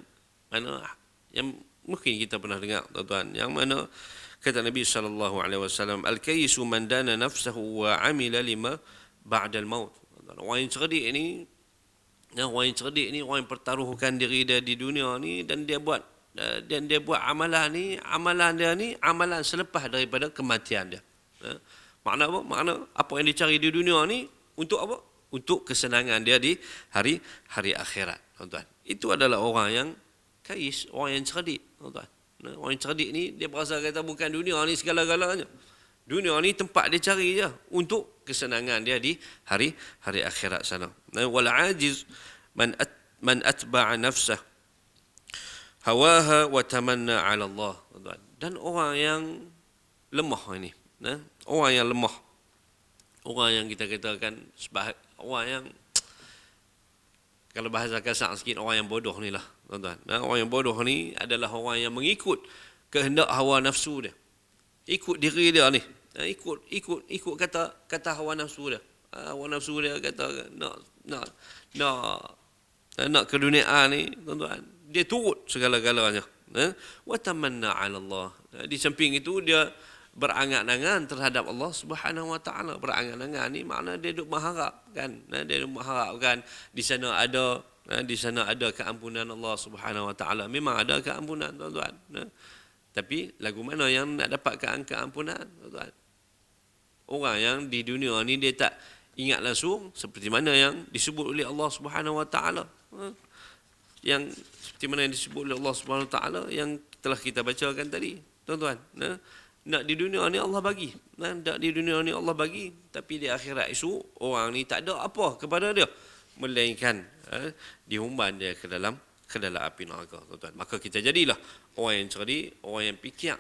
mana yang mungkin kita pernah dengar, tuan-tuan, yang mana kata Nabi SAW, al-kayyisu man dana nafsahu wa amila lima ba'dal maut. Orang yang cerdik ni, orang yang pertaruhkan diri dia di dunia ni dan dia buat amalan dia ni amalan selepas daripada kematian dia. Makna apa? Makna apa yang dicari di dunia ni untuk apa? Untuk kesenangan dia di hari akhirat, tuan-tuan. Itu adalah orang yang kais, orang yang cerdik, tuan-tuan. Orang yang cerdik ni dia berasa kata bukan dunia ni segala-galanya. Dunia ni tempat dia cari je untuk kesenangan dia di hari akhirat sana. Wal ajiz man atba'a nafsah hawaha wa tamanna 'ala Allah. Dan orang yang lemah ini, orang yang lemah. Orang yang kita katakan orang yang, kalau bahasa kasar sikit, orang yang bodoh ni lah, tuan-tuan. Orang yang bodoh ni adalah orang yang mengikut kehendak hawa nafsu dia. Ikut diri dia ni. Ikut kata hawa nafsu dia. Hawa nafsu dia kata nak keduniaan ni, tuan-tuan. Dia turut segala-galanya. Wa tamanna 'ala Allah. Di samping itu dia berangan-angan terhadap Allah Subhanahu wa taala. Berangan-angan ni makna dia duk mengharap kan. Dia duk mengharapkan di sana ada keampunan Allah Subhanahu wa taala. Memang ada keampunan, tuan-tuan. Tapi lagu mana yang nak dapatkan keampunan, tuan-tuan? Orang yang di dunia ni dia tak ingat langsung seperti mana yang disebut oleh Allah Subhanahu wa taala. Yang seperti mana yang disebut oleh Allah Subhanahu wa taala yang telah kita bacakan tadi, tuan-tuan. Nak di dunia ni Allah bagi. Nak di dunia ni Allah bagi, tapi di akhirat esok orang ni tak ada apa kepada dia melainkan dihumban dia ke dalam api neraka, tuan-tuan. Maka kita jadilah orang yang cerdik, orang yang fikir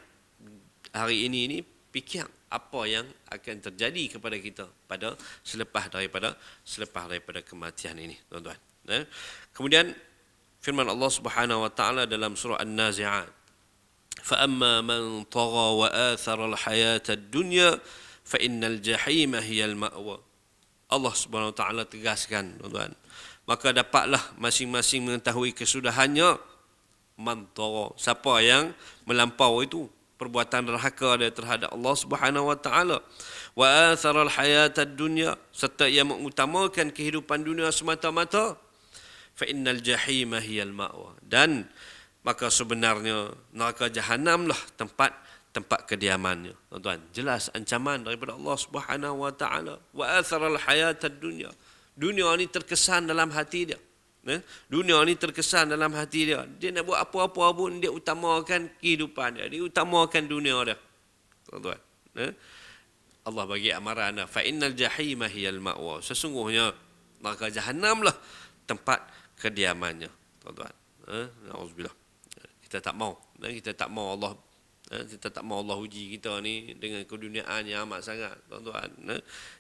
hari ini fikir apa yang akan terjadi kepada kita pada selepas daripada kematian ini, tuan-tuan. Kemudian firman Allah Subhanahu wa taala dalam surah An-Nazi'at, fa amma man tagha wa athara al-hayata ad-dunya fa innal jahima hiya al-ma'wa. Allah Subhanahu wa taala tegaskan, tuan-tuan, maka dapatlah masing-masing mengetahui kesudahannya man tagha, siapa yang melampau itu perbuatan derhaka dia terhadap Allah Subhanahu wa taala, wa athara al-hayata ad-dunya, serta ia mengutamakan kehidupan dunia semata-mata, fa innal jahima hiyal ma'wa, dan maka sebenarnya neraka jahanamlah tempat kediamannya, tuan-tuan. Jelas ancaman daripada Allah Subhanahu wa taala. Wa athara al-hayata ad-dunya, dunia ni terkesan dalam hati dia. Dunia ni terkesan dalam hati dia. Dia nak buat apa-apa pun dia utamakan kehidupan dia, dia utamakan dunia dia, tuan-tuan. Allah bagi amaran, fa innal jahima hiyal ma'wa, sesungguhnya neraka jahanamlah tempat kediamannya, tuan-tuan. Nauzubillah. Kita tak mau Allah, kita tak mau Allah uji kita ni dengan keduniaan yang amat sangat, tuan-tuan.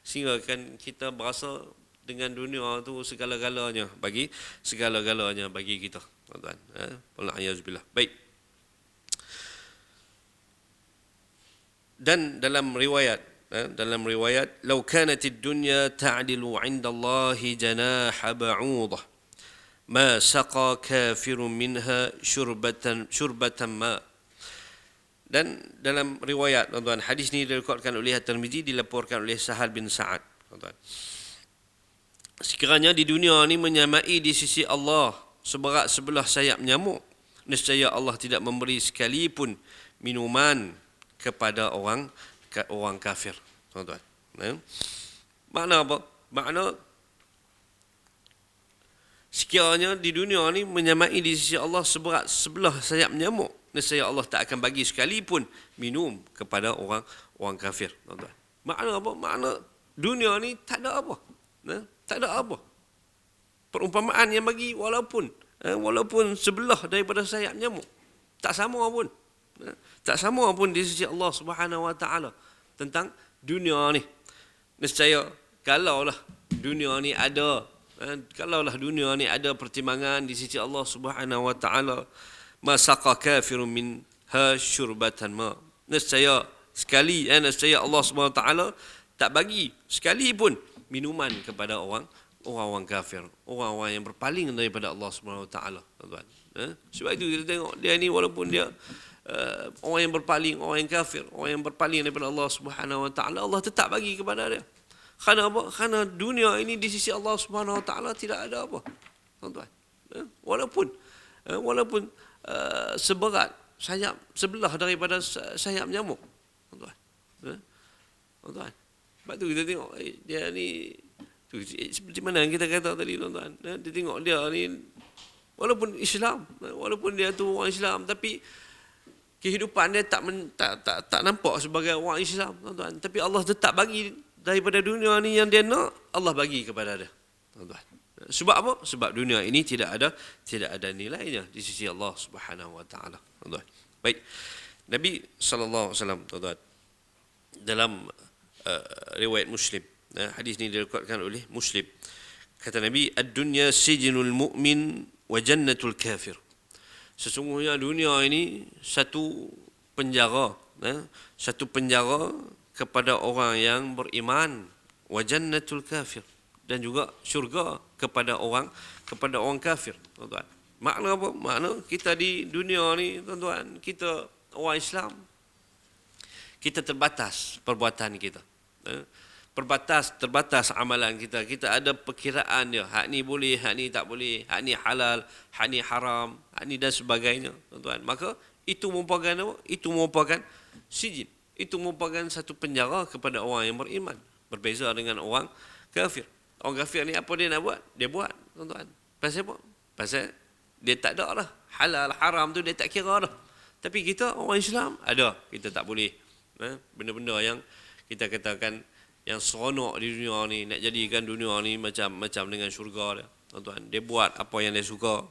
Sehingga kan kita berasa dengan dunia tu segala-galanya bagi kita, tuan-tuan. Wal'iyazbillah. Baik. Dan dalam riwayat, "Lau kanatid dunya ta'dilu 'inda Allahi janaha ba'udah, ma saqa kafirun minha syurbatan ma." Dan dalam riwayat, tuan-tuan, hadis ni diriwayatkan oleh At-Tirmizi, dilaporkan oleh Sahal bin Sa'ad, tuan-tuan. Sekiranya di dunia ni menyamai di sisi Allah seberat sebelah sayap nyamuk, nescaya Allah tidak memberi sekalipun minuman kepada orang kafir, tuan-tuan. Makna apa? Makna Sekiranya di dunia ni menyamai di sisi Allah seberat sebelah sayap nyamuk, nescaya Allah tak akan bagi sekalipun minum kepada orang kafir, tuan-tuan. Makna apa? Makna dunia ni tak ada apa. Tak ada apa. Perumpamaan yang bagi walaupun sebelah daripada sayap nyamuk, tak sama pun. Tak sama pun di sisi Allah Subhanahu Wa Taala tentang dunia ni. Nescaya kalaulah dunia ni ada pertimbangan di sisi Allah Subhanahu Wa Taala, masaqa kafirun minha syurbatan ma. Nescaya Allah Subhanahu Wa Taala tak bagi sekali pun minuman kepada orang kafir, orang yang berpaling daripada Allah Subhanahu Wa Taala, tuan-tuan. Sebab itu kita tengok dia ni walaupun dia orang yang berpaling, orang yang kafir, orang yang berpaling daripada Allah Subhanahu Wa Taala, Allah tetap bagi kepada dia. Kerana apa? Kerana dunia ini di sisi Allah Subhanahu Wa Taala tidak ada apa, tuan-tuan. Walaupun seberat sayap sebelah daripada sayap nyamuk, tuan-tuan. Tuan-tuan. Sebab tu kita tengok dia ni seperti mana yang kita kata tadi, tuan-tuan. Dia tengok dia ni walaupun Islam, walaupun dia tu orang Islam, tapi kehidupan dia tak nampak sebagai orang Islam, tuan-tuan. Tapi Allah tetap bagi daripada dunia ni yang dia nak, Allah bagi kepada dia, tuan-tuan. Sebab apa? Sebab dunia ini tidak ada nilainya di sisi Allah Subhanahu Wa Taala, tuan-tuan. Baik. Nabi sallallahu alaihi wasallam, tuan-tuan, dalam riwayat Muslim, hadis ini diriwayatkan oleh Muslim, kata Nabi, ad-dunya sijnul mu'min wa jannatul kafir. Sesungguhnya dunia ini satu penjara kepada orang yang beriman, wa jannatul kafir, dan juga syurga kepada orang kafir, tuan-tuan. Makna apa? Makna kita di dunia ni, tuan-tuan, kita orang Islam, kita terbatas perbuatan kita. Terbatas amalan kita. Kita ada perkiraan dia. Hak ni boleh, hak ni tak boleh, hak ni halal, hak ni haram, hak ni dan sebagainya, tuan-tuan. Maka itu merupakan apa? Itu merupakan sijin. Itu merupakan satu penjara kepada orang yang beriman. Berbeza dengan orang kafir. Orang kafir ni apa dia nak buat? Dia buat, tuan-tuan. Pasal apa? Pasal dia tak ada lah. Halal, haram tu dia tak kira dah. Tapi kita orang Islam ada. Kita tak boleh. Benda-benda yang kita katakan yang seronok di dunia ni, nak jadikan dunia ni macam dengan syurga dia, tuan-tuan. Dia buat apa yang dia suka.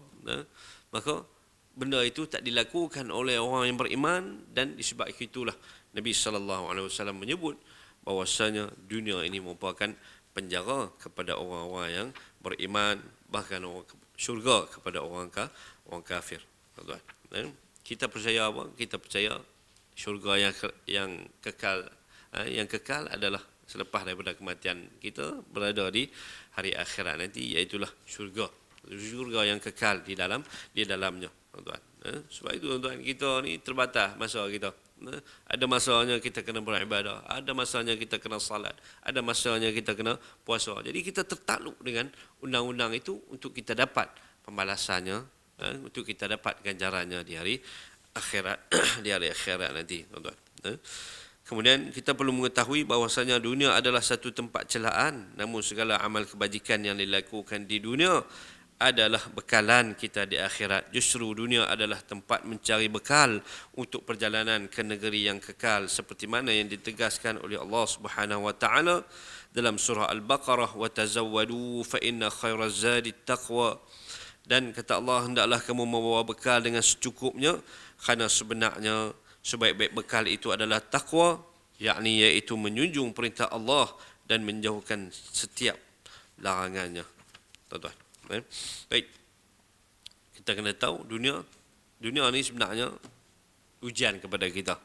Maka benda itu tak dilakukan oleh orang yang beriman, dan disebab itulah Nabi SAW menyebut bahawasanya dunia ini merupakan penjara kepada orang-orang yang beriman, bahkan syurga kepada orang kafir, tuan-tuan. Kita percaya apa? Kita percaya syurga yang kekal adalah selepas daripada kematian kita berada di hari akhirat nanti, iaitulah syurga yang kekal di dalamnya, tuan-tuan. Sebab itu, tuan-tuan, kita ni terbatas masa kita. Ada masanya kita kena beribadah, ada masanya kita kena salat, ada masanya kita kena puasa. Jadi kita tertakluk dengan undang-undang itu untuk kita dapat pembalasannya, untuk kita dapat ganjarannya di hari akhirat di hari akhirat nanti, tuan-tuan. Kemudian kita perlu mengetahui bahawasanya dunia adalah satu tempat celaan, namun segala amal kebajikan yang dilakukan di dunia adalah bekalan kita di akhirat. Justru dunia adalah tempat mencari bekal untuk perjalanan ke negeri yang kekal, seperti mana yang ditegaskan oleh Allah Subhanahu Wa Taala dalam surah Al-Baqarah, wa tazawwadu fa inna khairaz zadi taqwa. Dan kata Allah, hendaklah kamu membawa bekal dengan secukupnya, kerana sebenarnya sebaik-baik bekal itu adalah takwa, yakni iaitu menjunjung perintah Allah dan menjauhkan setiap larangannya, tuan-tuan. Baik, kita kena tahu dunia ni sebenarnya ujian kepada kita,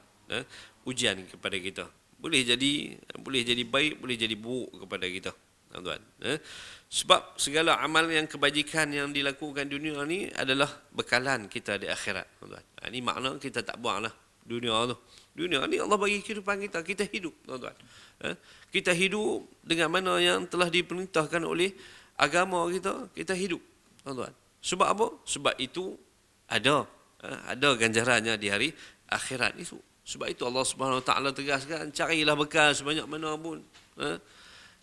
ujian kepada kita. Boleh jadi baik, boleh jadi buruk kepada kita, tuan-tuan. Sebab segala amal yang kebajikan yang dilakukan dunia ni adalah bekalan kita di akhirat, tuan-tuan. Ini makna kita tak buanglah dunia tu. Dunia ni Allah bagi kehidupan kita, kita hidup, tuan-tuan. Kita hidup dengan mana yang telah diperintahkan oleh agama kita, kita hidup, tuan-tuan. Sebab apa? Sebab itu ada ganjarannya di hari akhirat itu. Sebab itu Allah Subhanahu Wa Taala tegaskan, carilah bekal sebanyak mana pun.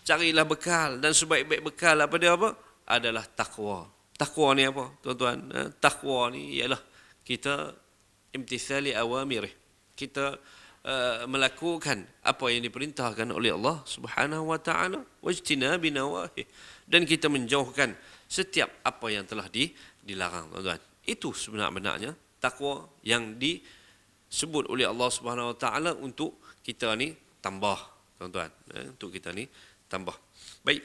Carilah bekal, dan sebaik-baik bekal apa dia apa? Adalah takwa. Takwa ni apa, tuan-tuan? Takwa ni ialah kita imtithali awamirih. Kita melakukan apa yang diperintahkan oleh Allah Subhanahu wa taala, wajtinabi nawahi, dan kita menjauhkan setiap apa yang telah dilarang, tuan-tuan. Itu sebenarnya takwa yang disebut oleh Allah Subhanahu wa taala untuk kita ni tambah, tuan-tuan. Untuk kita ni tambah. Baik.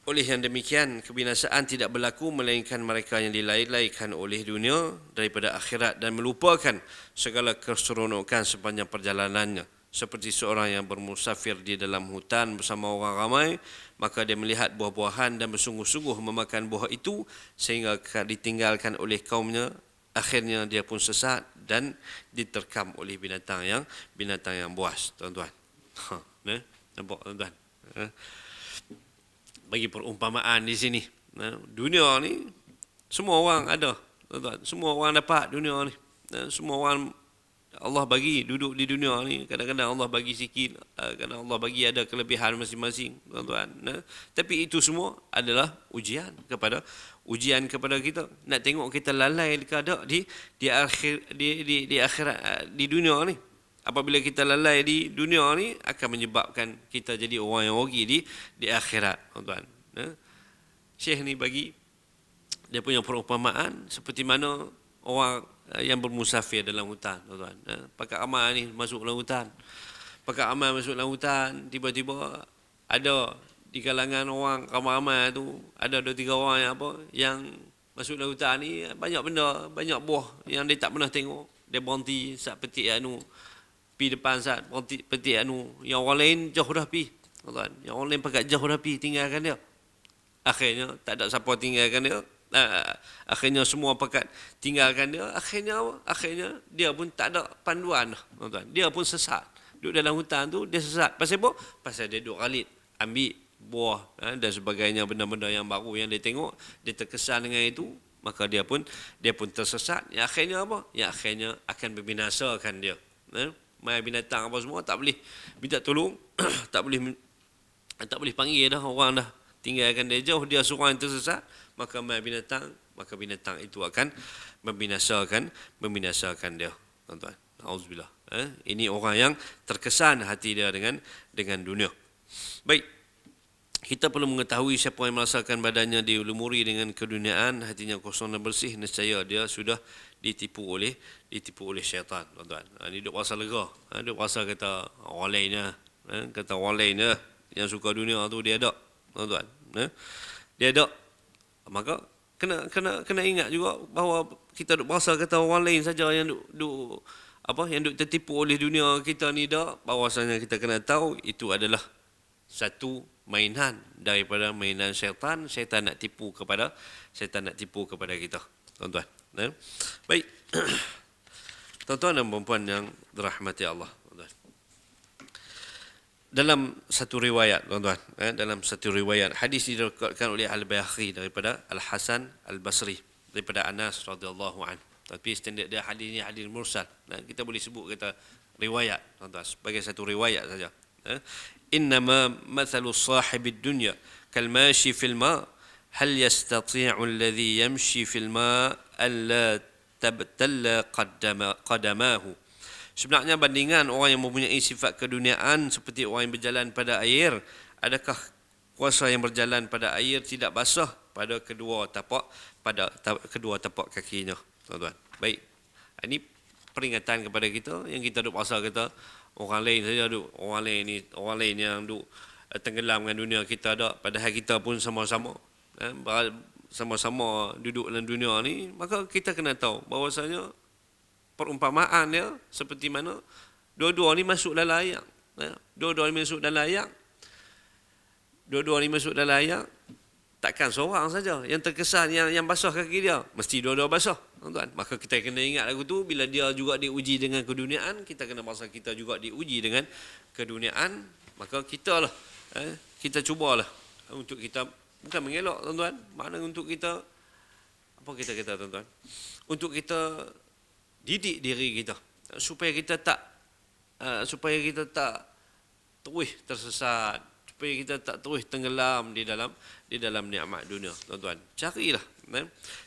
Oleh yang demikian, kebinasaan tidak berlaku melainkan mereka yang dilai-laikan oleh dunia daripada akhirat dan melupakan segala keseronokan sepanjang perjalanannya. Seperti seorang yang bermusafir di dalam hutan bersama orang ramai, maka dia melihat buah-buahan dan bersungguh-sungguh memakan buah itu sehingga ditinggalkan oleh kaumnya. Akhirnya dia pun sesat dan diterkam oleh binatang yang buas, tuan-tuan. Nampak, tuan-tuan? Bagi perumpamaan di sini, dunia ni semua orang ada, tuan-tuan. Semua orang dapat dunia ni. Semua orang Allah bagi duduk di dunia ni. Kadang-kadang Allah bagi sikit, kadang Allah bagi ada kelebihan masing-masing, tuan-tuan. Tapi itu semua adalah ujian kepada kita. Nak tengok kita lalai ke tak di akhirat, di dunia ni. Apabila kita lalai di dunia ni, akan menyebabkan kita jadi orang yang rugi di akhirat, tuan-tuan. Syekh ni bagi dia punya perumpamaan seperti mana orang yang bermusafir dalam hutan, tuan-tuan. Pakat amal ni masuk dalam hutan. Pakat amal masuk dalam hutan, tiba-tiba ada di kalangan orang ramai-ramai tu, ada 2-3 orang yang masuk dalam hutan ni, banyak benda, banyak buah yang dia tak pernah tengok. Dia berhenti saat petik pi depan saat petik yang orang lain jauh dah pi, tuan. Yang orang lain pakat jauh dah pi, tinggalkan dia. Akhirnya tak ada siapa tinggalkan dia. Akhirnya semua pakat tinggalkan dia. Akhirnya dia pun tak ada panduan, tuan. Dia pun sesat. Duduk dalam hutan tu dia sesat. Pasal apa? Pasal dia duduk galit, ambil buah dan sebagainya, benda-benda yang baru yang dia tengok, dia terkesan dengan itu, maka dia pun tersesat. Yang akhirnya apa? Yang akhirnya akan membinasakan dia. Mai binatang apa semua tak boleh minta tolong, tak boleh panggil dah, orang dah tinggalkan dia jauh, dia seorang yang tersesat, maka mai binatang itu akan membinasakan dia, tuan-tuan. Auzubillah. Ini orang yang terkesan hati dia dengan dunia. Baik. Kita perlu mengetahui siapa yang merasakan badannya dilumuri dengan keduniaan, hatinya kosong dan bersih, nescaya dia sudah ditipu oleh syaitan, tuan-tuan. Ini duk rasa lega, duk rasa kata orang lainnya yang suka dunia tu dia ada, tuan-tuan. Dia ada. Maka kena ingat juga bahawa kita duk rasa kata orang lain saja yang duk tertipu oleh dunia kita ni dak, bahawasanya kita kena tahu itu adalah satu mainan daripada mainan syaitan. Syaitan nak tipu kepada kita, tuan-tuan. Baik. Tuan-tuan dan puan-puan yang dirahmati Allah, tuan-tuan. Dalam satu riwayat, tuan-tuan, dalam satu riwayat hadis diriwayatkan oleh Al-Baihaqi daripada Al-Hasan Al-Basri daripada Anas radhiyallahu anhu. Tapi standard dia hadis ni hadis mursal. Kita boleh sebut kata riwayat, tuan-tuan, sebagai satu riwayat saja. Innama mathalu sahibid dunya kalmashi fil ma hal yastati'u alladhi yamshi fil ma alla tabtalla qadamahu. Sebenarnya bandingan orang yang mempunyai sifat keduniaan seperti orang yang berjalan pada air. Adakah kuasa yang berjalan pada air tidak basah pada kedua tapak kakinya, tuan-tuan. Baik. Ini peringatan kepada kita yang kita duk rasa kata orang lain saja orang lain yang duk tenggelam dengan dunia kita dak, padahal kita pun sama-sama duduk dalam dunia ni. Maka kita kena tahu bahawasanya perumpamaan dia seperti mana dua-dua ni masuk dalam air. Dua-dua ni masuk dalam air. Takkan seorang saja yang terkesan yang basah kaki dia, mesti dua-dua basah, tuan-tuan. Maka kita kena ingat lagu tu, bila dia juga diuji dengan keduniaan, kita kena rasa kita juga diuji dengan keduniaan. Maka kita cubalah untuk kita, bukan mengelak, tuan-tuan, makna untuk kita, apa kita kata, tuan-tuan, untuk kita didik diri kita supaya kita tak terus tersesat, supaya kita tak terus tenggelam di di dalam nikmat dunia, tuan-tuan. Carilah,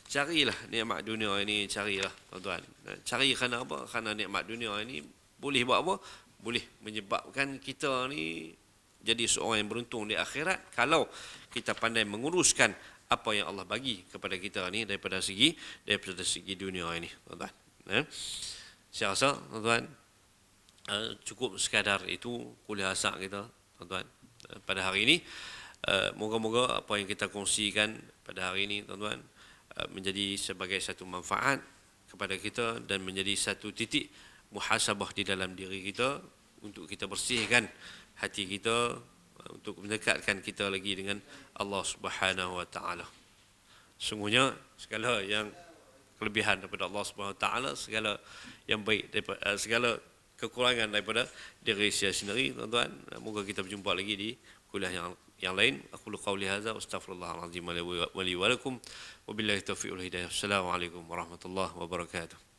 carilah nikmat dunia ini, carilah, tuan-tuan. Cari kerana apa? Kerana nikmat dunia ini boleh buat apa? Boleh menyebabkan kita ni jadi seorang yang beruntung di akhirat kalau kita pandai menguruskan apa yang Allah bagi kepada kita ni daripada segi dunia ini, tuan-tuan. Saya rasa, tuan-tuan, cukup sekadar itu kuliah asar kita, tuan-tuan, pada hari ini. Moga-moga apa yang kita kongsikan pada hari ini, tuan-tuan, menjadi sebagai satu manfaat kepada kita dan menjadi satu titik muhasabah di dalam diri kita untuk kita bersihkan hati kita, untuk mendekatkan kita lagi dengan Allah Subhanahu wa taala. Sungguhnya segala yang kelebihan daripada Allah Subhanahu wa taala, segala yang baik daripada segala kekurangan daripada diri saya sendiri, tuan-tuan. Moga kita berjumpa lagi di kuliah yang lain. Aku qauli hadza wa astaghfirullahal azim wa li wa lakum wa billahi taufiq wal hidayah. Assalamualaikum warahmatullahi wabarakatuh.